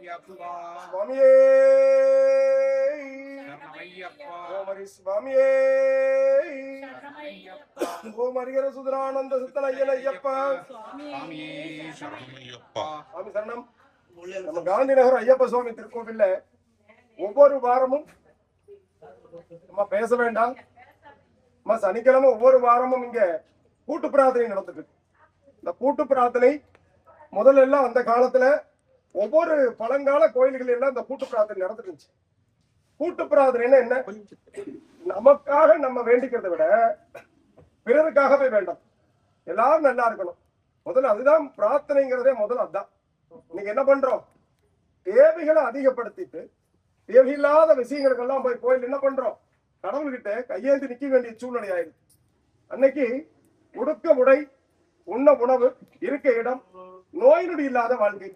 சுவாமியே ஓமரி சுவாமியே ஓம் ஹரிஹர சுதரானந்த சித்தன் ஐயன் ஐயப்பா சுவாமி சரணம். நம்ம காந்தி நகர் ஐயப்ப சுவாமி திருக்கோவில்ல ஒவ்வொரு வாரமும் நம்ம பேச வேண்டாம், நம்ம சனிக்கிழமை ஒவ்வொரு வாரமும் இங்க கூட்டு பிரார்த்தனை நடந்துட்டு. இந்த கூட்டு பிரார்த்தனை முதல்ல எல்லாம் அந்த காலத்துல ஒவ்வொரு பழங்கால கோயில்கள் எல்லாம் இந்த கூட்டு பிரார்த்தனை நடந்துட்டு இருந்துச்சு. கூட்டு பிரார்த்தனைன்னா என்ன? நமக்காக நம்ம வேண்டிக்கிறத விட பிறருக்காகவே வேண்டாம், எல்லாரும் நல்லா இருக்கணும். முதல்ல அதுதான் பிரார்த்தனைங்கிறதே முதல்ல அதுதான். இன்னைக்கு என்ன பண்றோம்? தேவைகளை அதிகப்படுத்திட்டு தேவையில்லாத விஷயங்களுக்கெல்லாம் போய் கோயில் என்ன பண்றோம்? கடவுள்கிட்ட கையேந்தி நிக்க வேண்டிய சூழ்நிலை ஆயிடுது. அன்னைக்கு உடுக்க உடை, உண்ண உணவு, இருக்க இடம், நோய் நொடி இல்லாத வாழ்க்கை,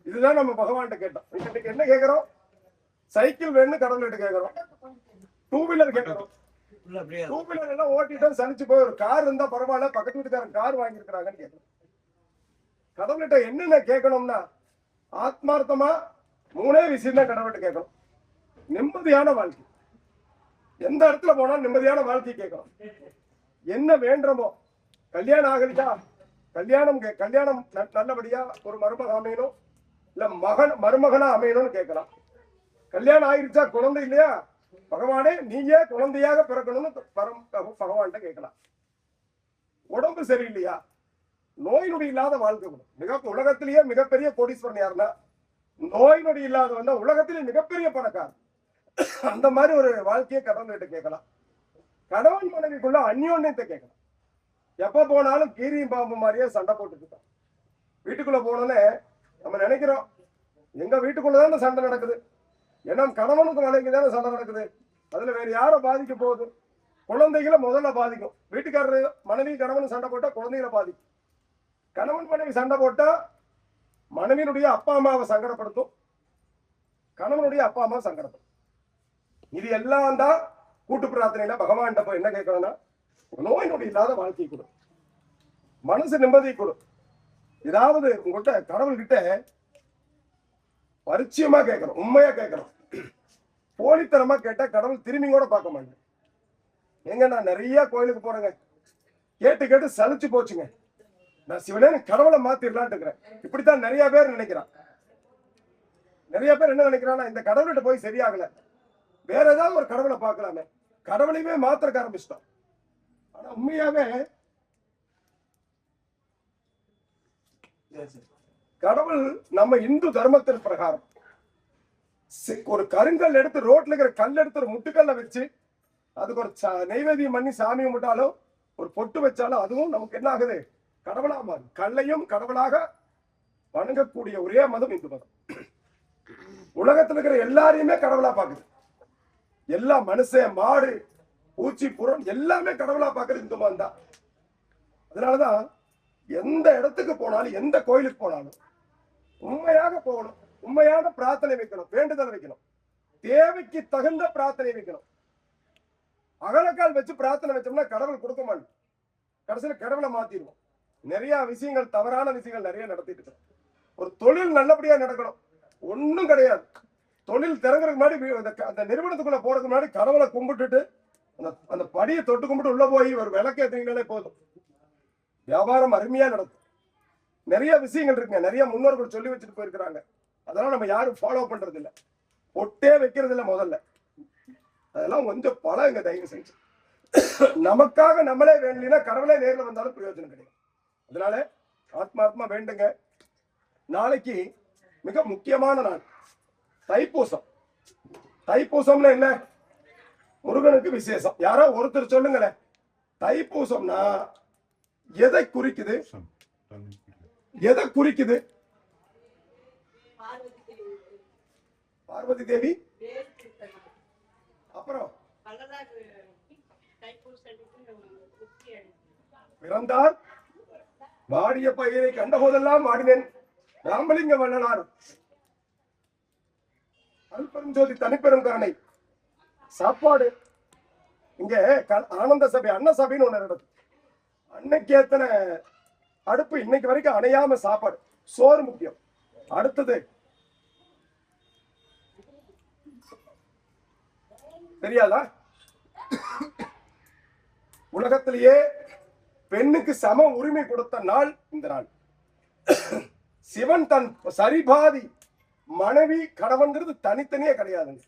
இதுதான் நம்ம பகவான்கிட்ட கேட்டோம். இன்னைக்கு என்ன கேட்கிறோம்? சைக்கிள் வேணும்னு கடவுள்கிட்ட கேட்கிறோம், டூ வீலர் கேட்கிறோம். டூ வீலர் எல்லாம் ஓட்டிட்டு சலிச்சு போய் ஒரு கார் இருந்தா பரவாயில்ல, பக்கத்து வீட்டுக்காரன் கார் வாங்கியிருக்கிறாங்கன்னு கேட்கிறோம். கடவுள்கிட்ட என்னென்ன கேட்கணும்னா ஆத்மார்த்தமா மூணே விஷயம் தான் கடவுள்கிட்ட கேட்கணும். நிம்மதியான வாழ்க்கை, எந்த இடத்துல போனாலும் நிம்மதியான வாழ்க்கை கேட்கணும். என்ன வேண்டுமோ, கல்யாணம் ஆகலிச்சா கல்யாணம் நல்லபடியா ஒரு மருமக அமையணும், இல்ல மருமகனா அமையணும்னு கேட்கலாம். கல்யாணம் ஆகிருச்சா, குழந்தை இல்லையா, பகவானே நீயே குழந்தையாக பிறக்கணும்னு பகவான்கிட்ட கேட்கலாம். உடம்பு சரியில்லையா, நோய் நொடி இல்லாத வாழ்க்கை. உலகத்திலேயே மிகப்பெரிய கோடீஸ்வரன் யாருன்னா நோய் நொடி இல்லாதவன் உலகத்திலேயே மிகப்பெரிய பணக்காரன். அந்த மாதிரி ஒரு வாழ்க்கையை கடவுள்கிட்ட கேட்கலாம். கணவன் மனைவிக்குள்ள அந்யோன்யத்தை கேட்கலாம். எப்ப போனாலும் கீரியும் பாம்பு மாதிரியே சண்டை போட்டுட்டு வீட்டுக்குள்ள போனோன்னே நம்ம நினைக்கிறோம் எங்க வீட்டுக்குள்ளதான் சண்டை நடக்குது. ஏன்னா கணவனுக்கு மனைவிக்கு தானே சண்டை நடக்குது. அதுல வேற யாரை பாதிக்க போகுது? குழந்தைகளை முதல்ல பாதிக்கும். வீட்டுக்காரரு மனைவி கணவன் சண்டை போட்டா குழந்தைகளை பாதிக்கும். கணவன் மனைவி சண்டை போட்டா மனைவியினுடைய அப்பா அம்மாவை சங்கடப்படுத்தும், கணவனுடைய அப்பா அம்மா சங்கடப்படுத்தும். இது எல்லாம் தான் கூட்டு பிரார்த்தனையில பகவான் என்ன கேட்கணும்னா நோய் நொடி இல்லாத வாழ்க்கை கொடு, மனசு நிம்மதி கொடு. ஏதாவது உங்கள்கிட்ட கடவுள்கிட்ட பரிச்சயமா கேட்கணும், உண்மையா கேட்கணும். போலித்தனமா கேட்டா கடவுள் திரும்பி கூட பார்க்க மாட்டேன். எங்க நான் நிறைய கோயிலுக்கு போறேங்க, கேட்டு கேட்டு சலிச்சு போச்சுங்க. நான் சிவனே கடவுளை மாத்திரலான்னு இருக்கிறேன். இப்படித்தான் நிறைய பேர் நினைக்கிறான். நிறைய பேர் என்ன நினைக்கிறான்னா இந்த கடவுள்கிட்ட போய் சரியாகல, வேற ஏதாவது ஒரு கடவுளை பார்க்கலாமே, கடவுளையுமே மாத்திரக்க ஆரம்பிச்சிட்டோம். ஆனா உண்மையாவே கடவுள் நம்ம இந்து தர்மத்தின் பிரகாரம் ஒரு கருங்கல் எடுத்து ரோட்ல இருக்கிற கல் எடுத்து ஒரு முட்டுக்கல்ல வச்சு அதுக்கு ஒரு நைவேத்தியம் பண்ணி சாமி கும்பிட்டாலும் ஒரு பொட்டு வச்சாலும் அதுவும் நமக்கு என்ன ஆகுது? கடவுளா மாறும். கல்லையும் கடவுளாக வணங்கக்கூடிய ஒரே மதம் இந்து மதம். உலகத்தில் இருக்கிற எல்லாரையுமே கடவுளா பாக்குது. எல்லா மனுஷன், மாடு, பூச்சி, புறம் எல்லாமே கடவுளா பாக்குறது இந்து மதம் தான். அதனாலதான் எந்த இடத்துக்கு போனாலும் எந்த கோயிலுக்கு போனாலும் உண்மையாக போகணும், உண்மையான பிரார்த்தனை வைக்கணும், வேண்டுதல் வைக்கணும், தேவைக்கு தகுந்த பிரார்த்தனை வைக்கணும். அகலக்கால் வச்சு பிரார்த்தனை வச்சோம்னா கடவுள் கொடுக்க மாட்டோம், கடைசியில் கடவுளை மாத்திடுவோம். நிறைய விஷயங்கள், தவறான விஷயங்கள் நிறைய நடத்திட்டு இருக்கோம். ஒரு தொழில் நல்லபடியா நடக்கணும், ஒன்னும் கிடையாது. தொழில் திறங்குறதுக்கு முன்னாடி அந்த நிறுவனத்துக்குள்ள போறதுக்கு முன்னாடி கடவுளை கும்பிட்டுட்டு அந்த படியை தொட்டு கும்பிட்டு உள்ள போய் ஒரு விளக்கு ஏற்றினாலே போதும், வியாபாரம் அருமையா நடக்கும். நிறைய விஷயங்கள் இருக்குங்க, நிறைய முன்னோர்கள் சொல்லி வச்சுட்டு போயிருக்கிறாங்க. அதெல்லாம் நம்ம யாரும் ஃபாலோ பண்றது இல்லை, பொட்டே வைக்கிறது இல்லை முதல்ல. அதெல்லாம் கொஞ்சம் பழங்க தயவு செஞ்சு. நமக்காக நம்மளே வேண்டினா கடவுளே நேரில் வந்தாலும் பிரயோஜனம் கிடையாது. அதனால ஆத்மாத்மா வேண்டுங்க. நாளைக்கு மிக முக்கியமான நாள் தைப்பூசம். தைப்பூசம்னா என்ன? முருகனுக்கு விசேஷம். யாரோ ஒருத்தர் சொல்லுங்களேன், தைப்பூசம்னா எதை குறிக்குது? எதை குறிக்குது? பார்வதி தேவி, அப்புறம் பிறந்தார், வாடிய பயிரை கண்டபோதெல்லாம் வாடினேன், ராமலிங்க வள்ளலார், அல்பெரும் ஜோதி தனிப்பெரும் கருணை. சாப்பாடு இங்க ஆனந்த சபை, அன்ன சபைன்னு ஒண்ணு நடக்குது. அன்னைக்கு எத்தனை அடுப்பு இன்னைக்கு வரைக்கும் அணையாம சாப்பாடு, சோறு முக்கியம். அடுத்தது தெரியாதா? உலகத்திலேயே பெண்ணுக்கு சம உரிமை கொடுத்த நாள் இந்த நாள். சிவன் தன் சரிபாதி மனைவி கணவன்கிறது தனித்தனியே கிடையாதுங்க.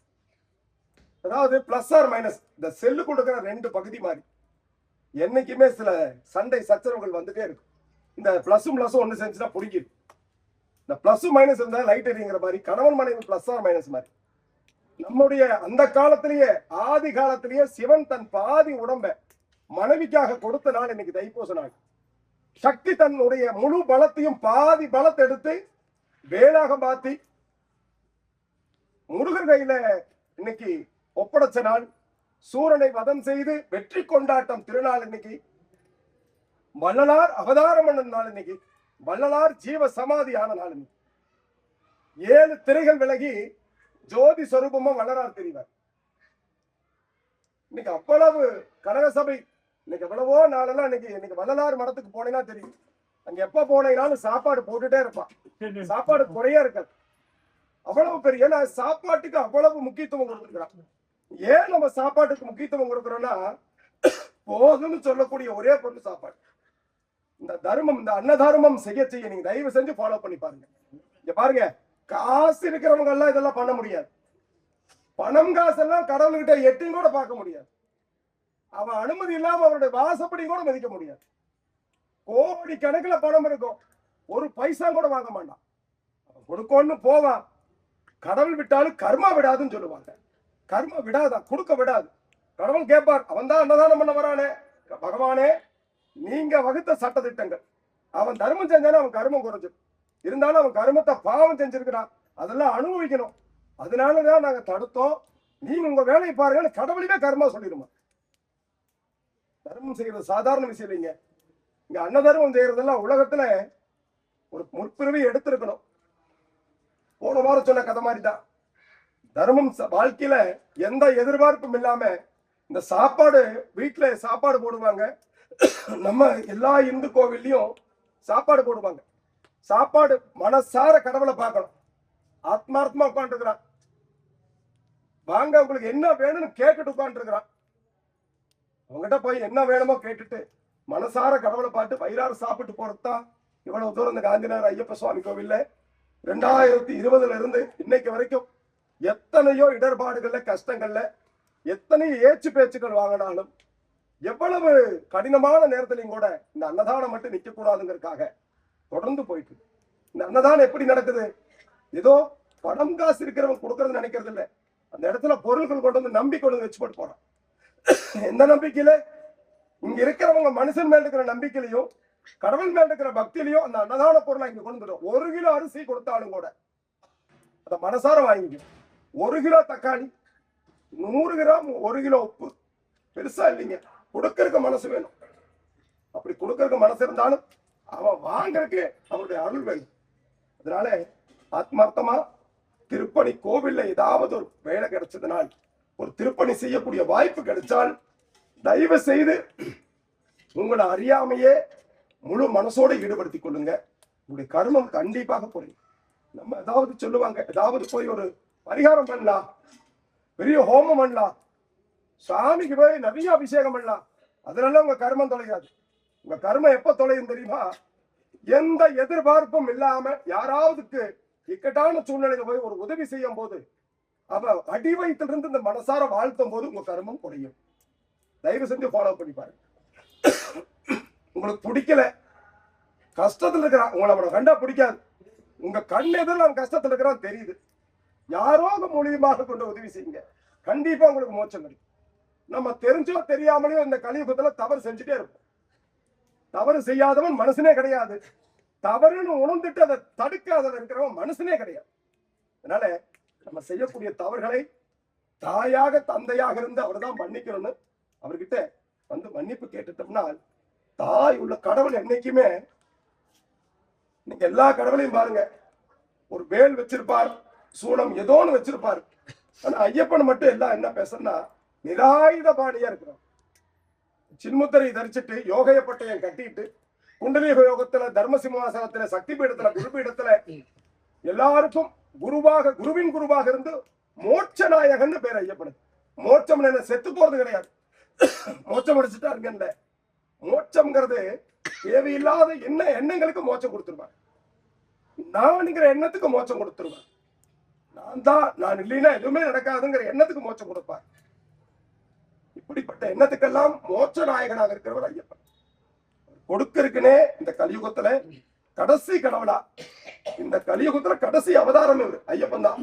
அதாவது பிளஸ் ஆர் மைனஸ், இந்த செல்லு கொடுக்கிற ரெண்டு பகுதி மாதிரி என்னைக்குமே சில சண்டை சச்சரவுகள் வந்துட்டே இருக்கும். இந்த பிளஸும் பிளஸும் ஒன்று செஞ்சுன்னா பிடிக்குது. இந்த பிளஸும் மைனஸ் இருந்தா லைட் எரிங்கிற மாதிரி கணவன் மனைவி பிளஸ் ஆர் மைனஸ் மாதிரி. நம்முடைய அந்த காலத்திலேயே ஆதி காலத்திலேயே சிவன் தன் பாதி உடம்ப மனைவிக்காக கொடுத்த நாள் இன்னைக்கு தைப்பூச நாள். சக்தி தன்னுடைய முழு பலத்தையும் பாதி பலத்தை எடுத்து வேளாக மாத்தி முருகர் கையில இன்னைக்கு ஒப்படைச்ச நாள். சூரனை வதம் செய்து வெற்றி கொண்டாட்டம் திருநாள் இன்னைக்கு. வள்ளலார் அவதாரம் பண்ண நாள் இன்னைக்கு. வள்ளலார் ஜீவ சமாதி ஆன நாள் இன்னைக்கு. 7 திரைகள் விலகி ஜோதி சொரூபமா வள்ளலார் தெரிவார். இன்னைக்கு அவ்வளவு கனகசபை இன்னைக்கு எவ்வளவோ நாளெல்லாம் இன்னைக்கு வள்ளலார் மடத்துக்கு போனீங்கன்னா தெரியும். அங்க எப்ப போனீங்கன்னாலும் சாப்பாடு போட்டுட்டே இருப்பான். சாப்பாடு குறையா இருக்காது. அவ்வளவு பெரிய, ஏன்னா சாப்பாட்டுக்கு அவ்வளவு முக்கியத்துவம் கொடுத்துருக்கான். ஏன் நம்ம சாப்பாட்டுக்கு முக்கியத்துவம் கொடுக்குறோம்னா, போதும்னு சொல்லக்கூடிய ஒரே பொருள் சாப்பாடு. இந்த தர்மம், இந்த அன்னதார்மம் செய்ய நீங்க தயவு செஞ்சு ஃபாலோ பண்ணி பாருங்க. இங்க பாருங்க, காசு இருக்கிறவங்க எல்லாம் இதெல்லாம் பண்ண முடியாது. பணம் காசெல்லாம் கடவுள்கிட்ட எட்டும் கூட பார்க்க முடியாது. அவன் அனுமதி இல்லாம அவருடைய வாசப்படி கூட மதிக்க முடியாது. கோடி கணக்குல பணம் இருக்கும், ஒரு பைசா கூட வாங்க மாட்டான். கொடுக்கணும்னு போவான். கடவுள் விட்டாலும் கர்மா விடாதுன்னு சொல்லுவாங்க. கர்மா விடாதான், கொடுக்க விடாது. கடவுள் கேட்பார், அவன் தான் அன்னதானம் பண்ண வரானே, பகவானே நீங்க வகுத்த சட்ட திட்டங்கள், அவன் தர்மம் செஞ்சானே அவன் கர்மம் குறைஞ்சு இருந்தாலும் அவன் கர்மத்தை பாவம் செஞ்சிருக்கிறான், அதெல்லாம் அனுபவிக்கணும். அதனாலதான் நாங்க தடுத்தோம், நீங்க உங்க வேலையை பாருங்க. கடவுளுமே கர்மா சொல்லிடுமா. தர்மம் செய்யறது சாதாரண விஷயம் இல்லைங்க. இங்க அன்னதர்மம் செய்யறதெல்லாம் உலகத்துல ஒரு முற்பிறவி எடுத்திருக்கணும். போன வாரம் சொன்ன கதை மாதிரி தான். தர்மம் வாழ்க்கையில எந்த எதிர்பார்ப்பும் இல்லாம இந்த சாப்பாடு, வீட்டுல சாப்பாடு போடுவாங்க. நம்ம எல்லா இந்து கோவில்லையும் சாப்பாடு போடுவாங்க. சாப்பாடு மனசார கடவுளை பார்க்கணும். ஆத்மார்த்தமா உட்காந்துருக்கிறான். வாங்க உங்களுக்கு என்ன வேணும்னு கேட்டுட்டு உட்காந்துருக்கிறான். அவங்ககிட்ட போய் என்ன வேணுமோ கேட்டுட்டு மனசார கடவுளை பார்த்து வயிறார சாப்பிட்டு போறதுதான் இவ்வளவு தூரம் இந்த காந்திநகர் ஐயப்ப சுவாமி கோவில்ல 2020 இருந்து இன்னைக்கு வரைக்கும் எத்தனையோ இடர்பாடுகள்ல, கஷ்டங்கள்ல, எத்தனை ஏச்சு பேச்சுக்கள் வாங்கினாலும், எவ்வளவு கடினமான நேரத்திலையும் கூட இந்த அன்னதானம் மட்டும் நிக்க கூடாதுங்கிறதுக்காக தொடர்ந்து போயிட்டு. இந்த அன்னதானம் எப்படி நடக்குது? ஏதோ பணம் காசு இருக்கிறவங்க கொடுக்கறது நினைக்கிறது இல்லை. அந்த இடத்துல பொருட்கள் கொண்டு வந்து நம்பி கொண்டு வச்சு போட்டு போறான். எந்த நம்பிக்கையில? இங்க இருக்கிறவங்க மனுஷன் மேல இருக்கிற நம்பிக்கையிலையும் கடவுள் மேல இருக்கிற பக்தியிலையும் அந்த அன்னதான பொருளை இங்க கொண்டு வந்துடும். 1 கிலோ அரிசி கொடுத்தாலும் கூட அந்த மனசார வாங்கிக்கும். 1 கிலோ தக்காளி, 100 கிராம், 1 கிலோ உப்பு, பெருசா இல்லைங்க. கொடுக்கறதுக்கு மனசு வேணும். அப்படி கொடுக்கறதுக்கு மனசு இருந்தாலும் அவன் வாங்கறதுக்கு அவருடைய அருள் வேணும். அதனால ஆத்மார்த்தமா திருப்பணி கோவில்ல ஏதாவது ஒரு வேலை கிடைச்சதுனால், ஒரு திருப்பணி செய்யக்கூடிய வாய்ப்பு கிடைச்சால், தயவு செய்து உங்களை அறியாமையே முழு மனசோட ஈடுபடுத்திக் கொள்ளுங்க. உங்களுடைய கர்மம் கண்டிப்பாக குறையும். நம்ம ஏதாவது சொல்லுவாங்க, ஏதாவது போய் ஒரு பரிகாரம் பண்ணலாம், பெரிய ஹோமம் பண்ணலாம், சாமிக்கு போய் நிறைய அபிஷேகம் பண்ணலாம், அதனால உங்க கர்மம் தொலையாது. உங்க கர்மம் எப்ப தொலையும் தெரியுமா? எந்த எதிர்பார்ப்பும் இல்லாம யாராவதுக்கு இக்கட்டான சூழ்நிலையில போய் ஒரு உதவி செய்யும் போது, அவ அடி வயிற்றிலிருந்து இந்த மனசார வாழ்த்தும் போது உங்க கர்மம் குறையும். தயவு செஞ்சு ஃபாலோ பண்ணி பாருங்க. உங்களுக்கு பிடிக்கல, கஷ்டத்துல இருக்கிறான், உங்களை அவனை கண்டா பிடிக்காது, உங்க கண் எதிரில் அவன் கஷ்டத்துல இருக்கிறான் தெரியுது, யாரோ மூலியமாக கொண்டு உதவி செய்யுங்க. கண்டிப்பா உங்களுக்கு மோட்சம் கிடைக்கும். நம்ம தெரிஞ்சோ தெரியாமலையோ இந்த கலியுகத்துல தவறு செஞ்சுட்டே இருப்போம். தவறு செய்யாதவன் மனுஷனே கிடையாது. தவறுன்னு உணர்ந்துட்டு அதை தடுக்காதவன் இருக்கிறவன் மனுஷனே கிடையாது. அதனால நம்ம செய்யக்கூடிய தவறுகளை தாயாக தந்தையாக இருந்து அவர் தான் மன்னிக்கணும்னு அவர்கிட்ட வந்து மன்னிப்பு கேட்டுட்டோம்னா, தாய் உள்ள கடவுள் என்னைக்குமே, நீங்க எல்லா கடவுளையும் பாருங்க, ஒரு வேல் வச்சிருப்பார், சூளம் ஏதோ ஒன்று வச்சிருப்பார். ஆனா ஐயப்பன் மட்டும் எல்லாம் என்ன பேசுறா, நிராயுத பாணியா இருக்கிறோம். சின்முத்திரை தரிச்சிட்டு யோகைய பட்டையை கட்டிட்டு குண்டலீக யோகத்துல, தர்ம சிம்மாசனத்துல, சக்தி பீடத்துல, குரு பீடத்துல எல்லாருக்கும் குருவாக, குருவின் குருவாக இருந்து மோட்ச நாயகன் பேர் ஐயப்பனுக்கு. மோட்சம் என்ன செத்து போறது கிடையாது. மோட்சம் அடிச்சுட்டாருங்க. மோட்சம்ங்கிறது தேவையில்லாத எண்ணங்களுக்கு மோட்சம் கொடுத்துருவார். நான்ங்கிற எண்ணத்துக்கு மோட்சம் கொடுத்துருவார். நான் இல்லைன்னா எதுவுமே நடக்காதுங்கிற எண்ணத்துக்கு மோட்சம் கொடுப்பார். இப்படிப்பட்ட எண்ணத்துக்கெல்லாம் மோட்ச நாயகனாக இருக்கிறவர் ஐயப்பன். கொடுக்கறதுக்குனே இந்த கலியுகத்துல கடைசி கடவுளா, இந்த கலியுகத்துல கடைசி அவதாரம் இவர் ஐயப்பன் தான்.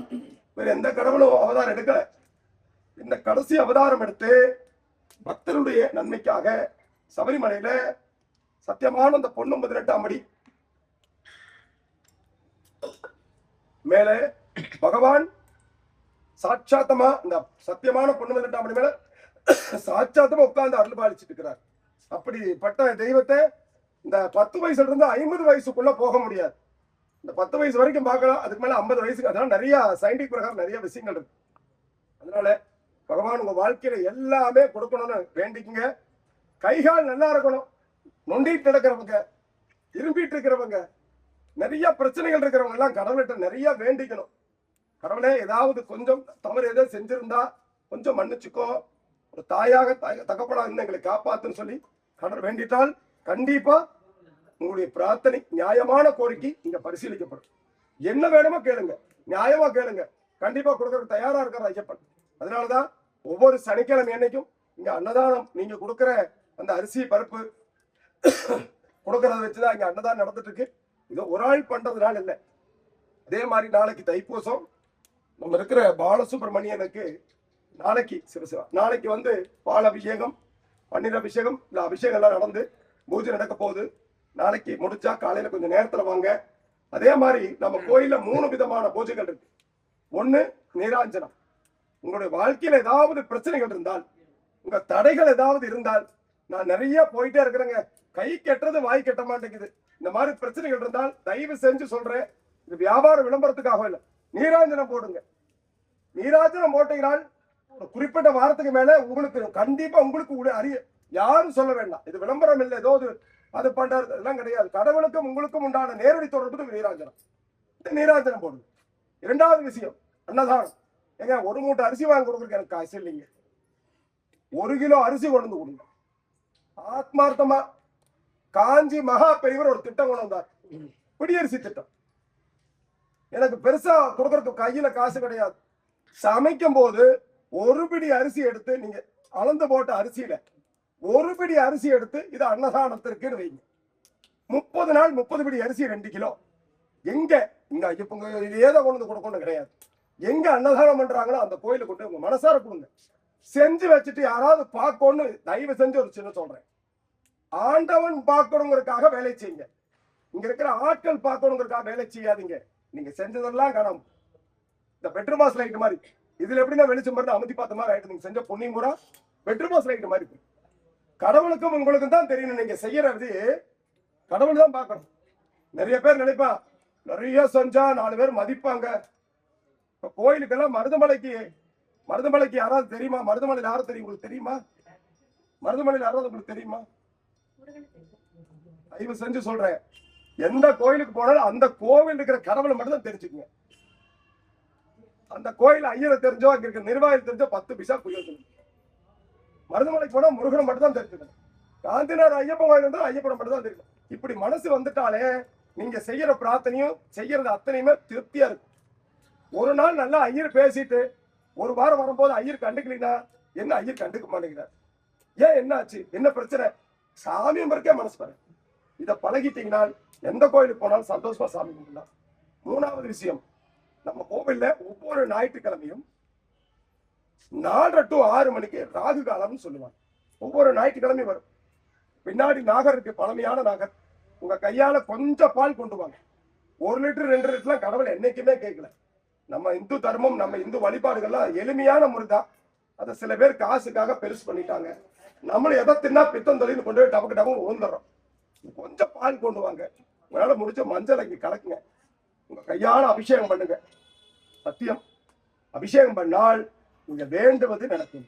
வேற எந்த கடவுளும் அவதாரம் எடுக்கல. இந்த கடைசி அவதாரம் எடுத்து பக்தருடைய நன்மைக்காக சபரிமலையில சத்தியமான அந்த பொண்ணு 18ஆம் படி மேல பகவான் சாட்சாத்தமா இந்த சத்தியமான பொண்ணு 18ஆம் படி மேல சாட்சாத்தமா உட்கார்ந்து அருள் பாலிச்சுட்டு இருக்கிறார். அப்படிப்பட்ட தெய்வத்தை இந்த 10 வயசுல இருந்து 50 வயசுக்குள்ள போக முடியாது. இந்த 10 வயசு வரைக்கும் பார்க்கலாம், அதுக்கு மேல 50 வயசுக்கு. அதனால நிறைய சயின்டிபிக் பிரகாரம் நிறைய விஷயங்கள் இருக்கு. அதனால பகவான் உங்க வாழ்க்கையில எல்லாமே கொடுக்கணும்னு வேண்டிக்குங்க. கைகால் நல்லா இருக்கணும். நொண்டிட்டு நடக்கிறவங்க, இரும்பிட்டு இருக்கிறவங்க, நிறைய பிரச்சனைகள் இருக்கிறவங்க எல்லாம் கடவுள்கிட்ட நிறைய வேண்டிக்கணும். கடவுளே, ஏதாவது கொஞ்சம் தவறு ஏதாவது செஞ்சிருந்தா கொஞ்சம் மன்னிச்சுக்கோ, ஒரு தாயாக தகப்பனா இருந்து எங்களை காப்பாத்துன்னு சொல்லி கடவுள் வேண்டிட்டால் கண்டிப்பா உங்களுடைய பிரார்த்தனை நியாயமான கோரிக்கை இங்க பரிசீலிக்கப்படும். என்ன வேணுமோ கேளுங்க, நியாயமா கேளுங்க, கண்டிப்பா கொடுக்கறதுக்கு தயாரா இருக்கிற ஐயப்பன். அதனாலதான் ஒவ்வொரு சனிக்கிழமை என்னைக்கும் இங்க அன்னதானம், நீங்க கொடுக்கிற அந்த அரிசி பருப்பு கொடுக்கறத வச்சுதான் இங்க அன்னதானம் நடந்துட்டு இருக்கு. இது ஒரு ஆள் பண்றதுனால இல்லை. அதே மாதிரி நாளைக்கு தைப்பூசம், நம்ம இருக்கிற பாலசுப்ரமணியனுக்கு நாளைக்கு சிவசிவா நாளைக்கு வந்து பால் அபிஷேகம், பன்னீர் அபிஷேகம், இல்ல அபிஷேகம் எல்லாம் நடந்து பூஜை நடக்க போகுது. நாளைக்கு முடிச்சா காலையில கொஞ்சம் நேரத்துல வாங்க. அதே மாதிரி நம்ம கோயில்ல 3 விதமான பூஜைகள் இருக்கு. ஒண்ணு நீராஞ்சனம். உங்களுடைய வாழ்க்கையில ஏதாவது பிரச்சனைகள் இருந்தால், உங்க தடைகள் ஏதாவது இருந்தால், நான் நிறைய போயிட்டே இருக்கிறேங்க, கை கெட்டுறது வாய் கெட்ட மாட்டேங்குது, இந்த மாதிரி பிரச்சனைகள் இருந்தால் தயவு செஞ்சு சொல்றேன், இது வியாபார விளம்பரத்துக்காக இல்லை, நீராஞ்சனம் போடுங்க. நீராஞ்சனம் போட்டீங்கனால் ஒரு குறிப்பிட்ட வாரத்துக்கு மேல உங்களுக்கு கண்டிப்பா உங்களுக்கு அறிய யாரும் சொல்ல வேண்டாம், இது விளம்பரம் இல்லை, ஏதோ அது பண்றது எல்லாம் கிடையாது. கடவுளுக்கும் உங்களுக்கும் உண்டான நேரடி தொடர்புக்கு நீராஞ்சனம். நீராஞ்சனம் போடுங்க. 2வது விஷயம் அன்னதானம். ஏங்க, ஒரு மூட்டை அரிசி வாங்கி கொடுக்குறதுக்கு எனக்கு காசு இல்லைங்க, 1 கிலோ அரிசி கொண்டு வந்து கொடுங்க. ஆத்மார்த்தமா காஞ்சி மகா பெரியவர் ஒரு திட்டம் கொண்டு வந்தார், பிடியரிசி திட்டம். எனக்கு பெருசா கொடுக்கறதுக்கு கையில காசு கிடையாது. சமைக்கும் போது 1 பிடி அரிசி எடுத்து, நீங்க அளந்து போட்ட அரிசியில 1 பிடி அரிசி எடுத்து இது அன்னதானத்திற்கு வைங்க. 30 நாள் 30 பிடி அரிசி 2 கிலோ. எங்க இங்க ஐயப்பங்க ஏதோ கொண்டு கொடுக்கணும் கிடையாது. எங்க அன்னதானம் பண்றாங்களோ அந்த கோயிலுக்கு கொண்டு உங்க மனசார கொடுங்க. செஞ்சு வச்சுட்டு யாராவது பார்க்கணும்னு தயவு செஞ்சு ஒரு சின்ன சொல்றேன், ஆண்டவன் பார்க்கணுங்கிறதுக்காக வேலை செய்யுங்க. இங்க இருக்கிற ஆட்கள் பார்க்கணுங்கிறதுக்காக வேலை செய்யாதீங்க. நீங்க செஞ்சதெல்லாம் காணும். இந்த பெட்ரூமாஸ் லைட் மாதிரி, இதுல எப்படின்னா வெளிச்சம் பண்ணி அமுத்தி பார்த்த மாதிரி ஆயிட்டு. நீங்க செஞ்ச புண்ணியம் கூட பெட்ரூமாஸ் லைட் மாதிரி. கடவுளுக்கும் உங்களுக்கும் தான் தெரியணும். நீங்க செய்யறது கடவுள் தான் பார்க்கணும். நிறைய பேர் நினைப்பா நிறைய செஞ்சா 4 பேர் மதிப்பாங்க. இப்ப கோயிலுக்கெல்லாம் மருதமலைக்கு யாராவது தெரியுமா? மருதமலையில் யாரும் தெரியும்? உங்களுக்கு தெரியுமா? மருதமலையில் யாராவது உங்களுக்கு தெரியுமா? தயவு செஞ்சு சொல்றேன், எந்த கோயிலுக்கு போனாலும் அந்த கோவில் இருக்கிற கடவுளை மட்டும் தான் தெரிஞ்சுக்குங்க. அந்த கோயில் ஐயரை தெரிஞ்சோ, அங்க இருக்கிற நிர்வாகம் தெரிஞ்சோ 10 பைசா குய்ய. மருதமலைக்கு போனா முருகனை மட்டும் தான் தெரிஞ்சுக்கணும். காந்திநாத் ஐயப்பன் கோயில் இருந்தால் ஐயப்பனை மட்டும் தான் தெரியும். இப்படி மனசு வந்துட்டாலே நீங்க செய்யற பிரார்த்தனையும் செய்யறது அத்தனையுமே திருப்தியா இருக்கும். ஒரு நாள் நல்லா ஐயர் பேசிட்டு 1 வாரம் வரும்போது ஐயர் கண்டுக்கலீங்கன்னா, என்ன ஐயர் கண்டுக்க மாட்டேங்கிறார், ஏன் என்ன ஆச்சு, என்ன பிரச்சனை, சாமி மறுக்கே மனசு பாரு. இதை பழகிட்டீங்கன்னா எந்த கோயிலுக்கு போனாலும் சந்தோஷமா சாமி கும்பிடலாம். 3வது விஷயம், நம்ம கோவில்ல ஒவ்வொரு ஞாயிற்றுக்கிழமையும் 4 to 6 மணிக்கு ராகு காலம்னு சொல்லுவாங்க. ஒவ்வொரு ஞாயிற்றுக்கிழமையும் வரும். பின்னாடி நாகர் இருக்கு, பழமையான நாகர். உங்க கையால கொஞ்சம் பால் கொண்டு வாங்க. 1 லிட்டர் 2 லிட்டர்லாம் கடவுள் என்னைக்குமே கேட்கல. நம்ம இந்து தர்மம், நம்ம இந்து வழிபாடுகள்லாம் எளிமையான முறைதான். அதை சில பேர் காசுக்காக பெருசு பண்ணிட்டாங்க. நம்மளும் எதை தின்னா பித்தம் தொழில் கொண்டு போய் டபக்கு டபக்கு உழுந்துடுறோம். கொஞ்சம் பால் கொண்டு வாங்க. உங்களால முடிச்ச மஞ்சள் இங்க கலக்குங்க. உங்க கையால அபிஷேகம் பண்ணுங்க. சத்தியம், அபிஷேகம் பண்ணால் நீங்க வேண்டுவது நடக்கும்.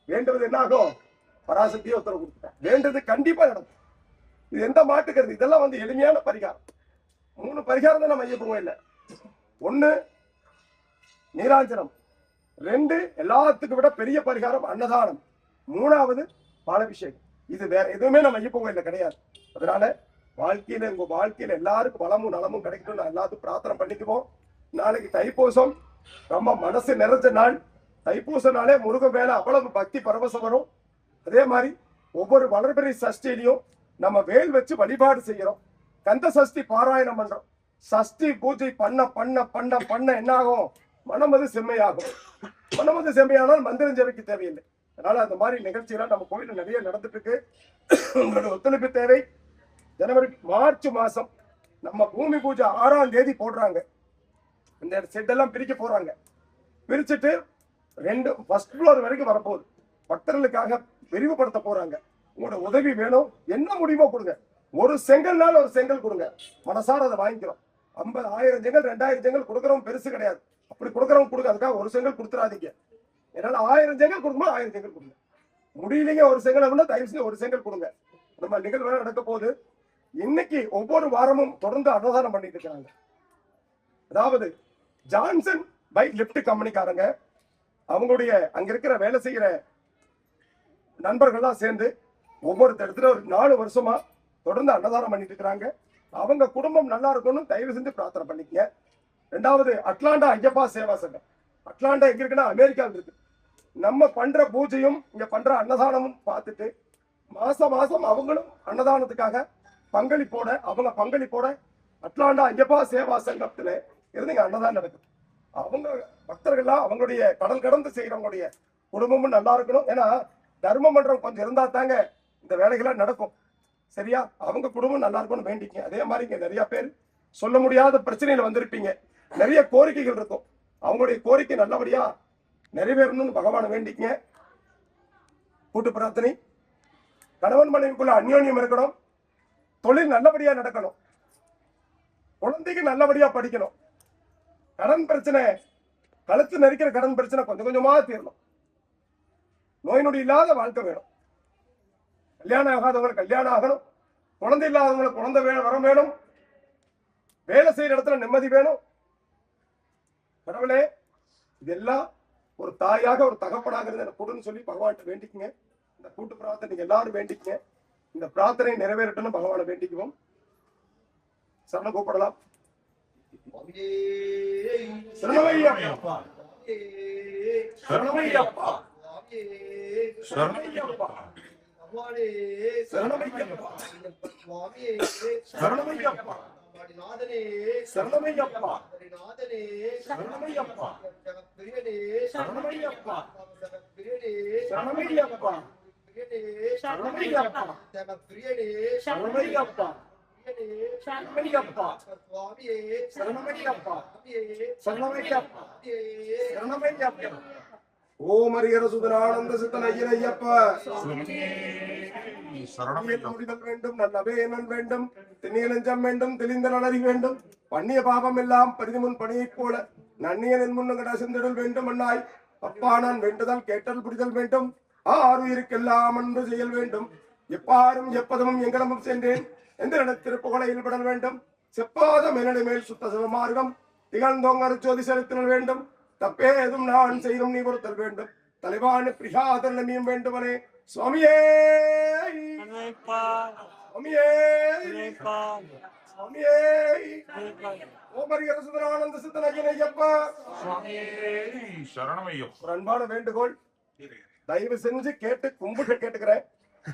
வேண்டுவது என்ன ஆகும்? பராசக்தியை உத்தரவு கொடுத்துட்டேன், வேண்டுவது கண்டிப்பா நடக்கும். இது எந்த மாட்டுக்கிறது? இதெல்லாம் வந்து எளிமையான பரிகாரம். 3 பரிகாரம் தான் நம்ம ஐயப்பன் கோயில்ல. 1 நீராஞ்சனம், 2 எல்லாத்துக்கும் விட பெரிய பரிகாரம் அன்னதானம். 3வது பாலாபிஷேகம். இது வேற எதுவுமே நம்ம ஐயப்பன் கோயில்ல கிடையாது. அதனால வாழ்க்கையில உங்க வாழ்க்கையில எல்லாருக்கும் வளமும் நலமும் கிடைக்கணும். நான் எல்லாத்துக்கும் பிரார்த்தனை பண்ணிக்குவோம். நாளைக்கு தைப்பூசம், ரொம்ப மனசு நிறைஞ்ச நாள். தைப்பூச நாளே முருகன் மேல அவ்வளவு பக்தி பரவசம் வரும். அதே மாதிரி ஒவ்வொரு வளர்பிறை சஷ்டியிலையும் நம்ம வேல் வச்சு வழிபாடு செய்யறோம். கந்த சஷ்டி பாராயணம் பண்றோம். சஷ்டி பூஜை பண்ண பண்ண பண்ண பண்ண என்ன ஆகும்? மனமது செம்மையாகும். மனமது செம்மையானால் மந்திரம் ஜெபிக்க தேவையில்லை. அதனால அந்த மாதிரி நிகழ்ச்சியெல்லாம் நம்ம கோயில நிறைய நடந்துட்டு இருக்கு. உங்களோட ஒத்துழைப்பு தேவை. மார்ச் மாசம் நம்ம பூமி பூஜை 6ஆம் தேதி போடுறாங்க. இந்த செட்டெல்லாம் பிரிக்க போறாங்க. பிரிச்சுட்டு 2 ஃபர்ஸ்ட் ஃப்ளோர் வரைக்கும் வரப்போகுது. பக்தர்களுக்காக விரிவுபடுத்த போறாங்க. உங்களோட உதவி வேணும். என்ன முடியுமோ கொடுங்க. ஒரு செங்கல்னால ஒரு செங்கல் கொடுங்க. மனசார அதை வாங்கிக்கிறோம். 50,000 செங்கல் 2000 செங்கல் கொடுக்குறோம் பெருசு கிடையாது. அப்படி கொடுக்குறவங்க கொடுங்க. அதுக்காக ஒரு செங்கல் கொடுத்துடாதீங்க. என்னால 1000 செங்கல் கொடுக்கணும். 1000 செங்கல் கொடுங்க. முடியலைங்க ஒரு செங்கல் அப்படின்னா தயவு செஞ்சு ஒரு செங்கல் கொடுங்க. நம்ம நிகழ்வு நடக்க போகுது. இன்னைக்கு ஒவ்வொரு வாரமும் தொடர்ந்து அன்னதானம் பண்ணிட்டு இருக்காங்க. அதாவது ஜான்சன் பைக் லிப்ட் கம்பெனிக்காரங்க அவங்களுடைய அங்க இருக்கிற வேலை செய்யற நண்பர்கள்லாம் சேர்ந்து ஒவ்வொரு இடத்துல ஒரு 4 வருஷமா தொடர்ந்து அன்னதானம் பண்ணிட்டு இருக்கிறாங்க. அவங்க குடும்பம் நல்லா இருக்கணும்னு தயவு செஞ்சு பிரார்த்தனை பண்ணிக்கங்க. 2வது அட்லாண்டா ஐயப்பா சேவா சங்கம். அட்லாண்டா எங்க இருக்குன்னா அமெரிக்காவில் இருக்கு. நம்ம பண்ற பூஜையும் இங்க பண்ற அன்னதானமும் பார்த்துட்டு மாசம் மாசம் அவங்களும் அன்னதானத்துக்காக அவங்க பங்களிப்போட அட்லாண்டா ஐயப்பா சேவா சங்கத்துல இருந்து இங்க அன்னதானம் நடக்குது. அவங்க பக்தர்கள்லாம் அவங்களுடைய கடல் கடந்து செய்யறவங்களுடைய குடும்பமும் நல்லா இருக்கணும். ஏன்னா தர்மம் பண்றவங்க கொஞ்சம் இருந்தா தாங்க இந்த வேலைகள்லாம் நடக்கும். சரியா? அவங்க குடும்பம் நல்லா இருக்கணும்னு வேண்டிக்க. அதே மாதிரி இங்க நிறைய பேர் சொல்ல முடியாத பிரச்சனையில வந்திருப்பீங்க. நிறைய கோரிக்கைகள் இருக்கும். அவங்களுடைய கோரிக்கை நல்லபடியா நிறைவேறணும்னு பகவானை வேண்டிக்க. கூட்டு பிரார்த்தனை. கணவன் மனைவிக்குள்ள அந்யோன்யம் இருக்கணும். தொழில் நல்லபடியா நடக்கணும். குழந்தைக்கு நல்லபடியா படிக்கணும். கடன் பிரச்சனை, கழுத்து நெரிக்கிற கடன் பிரச்சனை கொஞ்சம் கொஞ்சமா தீரணும். நோய் நொடி இல்லாத வாழ்க்கை வேணும். கல்யாணம் ஆகாதவங்களுக்கு கல்யாணம் ஆகணும். குழந்தை இல்லாதவங்களுக்கு குழந்தை வரம் வேணும். வேலை செய்யற இடத்துல நிம்மதி வேணும். கடவுளே, இதெல்லாம் ஒரு தாயாக ஒரு தகப்பனாக எனக்கு கொடுன்னு சொல்லி பகவான்கிட்ட வேண்டிக்குங்க. இந்த கூட்டு பிரார்த்தனை நீங்க எல்லாரும் வேண்டிக்குங்க. இந்த பிரார்த்தனை நிறைவேறட்டும்னு பகவானை வேண்டிக்குவோம். சரணம் கூப்பிடலாம். சரணமையப்பா, சரணமையப்பா, சரணமையப்பா, சரணமையப்பா, சரணமையப்பா, சரணமையப்பா, சரணமையப்பா, சரணமையப்பா, சரணமையப்பா, சரணமையப்பா, சரணமையப்பா, சரணமையப்பா, சரணமையப்பா, சரணமையப்பா, சரணமையப்பா. ஓம் ஹரிஹர சுதனானந்த சித்தன் ஐயனையப்பா. முடிதல் வேண்டும், நல்லவே நன் வேண்டும், திண்ணிய நெஞ்சம் வேண்டும், தெளிந்த நலறி வேண்டும், பண்ணிய பாபம் எல்லாம் பரிதிமுன் பணியைப் போல நன்னிய நென்முன்னங்கட சிந்திடல் வேண்டும். அண்ணாய் அப்பா, நான் வேண்டுதல் கேட்டல் புரிதல் வேண்டும். ஆறுயிருக்கெல்லாம் அன்பு செய்யல் வேண்டும். எப்பாரும் எப்பதமும் எங்கடமும் சென்றேன் எந்த திருப்புகழை ஈடுபடல் வேண்டும். செப்பாத மேலடை மேல் சுத்த சிவமார்க்கம் திகழ்ந்தோங்க ஜோதி செலுத்தல் வேண்டும். தப்பேதும் நான் செய்தும் நீ பொறுத்தல் வேண்டும். தலைவான பிரியாதல் நீயும் வேண்டுமனே. சுவாமியே, சுவாமியே, சுவாமியே. ஓம் ஹரிஹர சுதனானந்த சித்தன் ஐயனையப்பா. ஒரு அன்பான வேண்டுகோள், தயவு செஞ்சு கேட்டு கும்பிட்டு கேட்டுக்கிறேன்.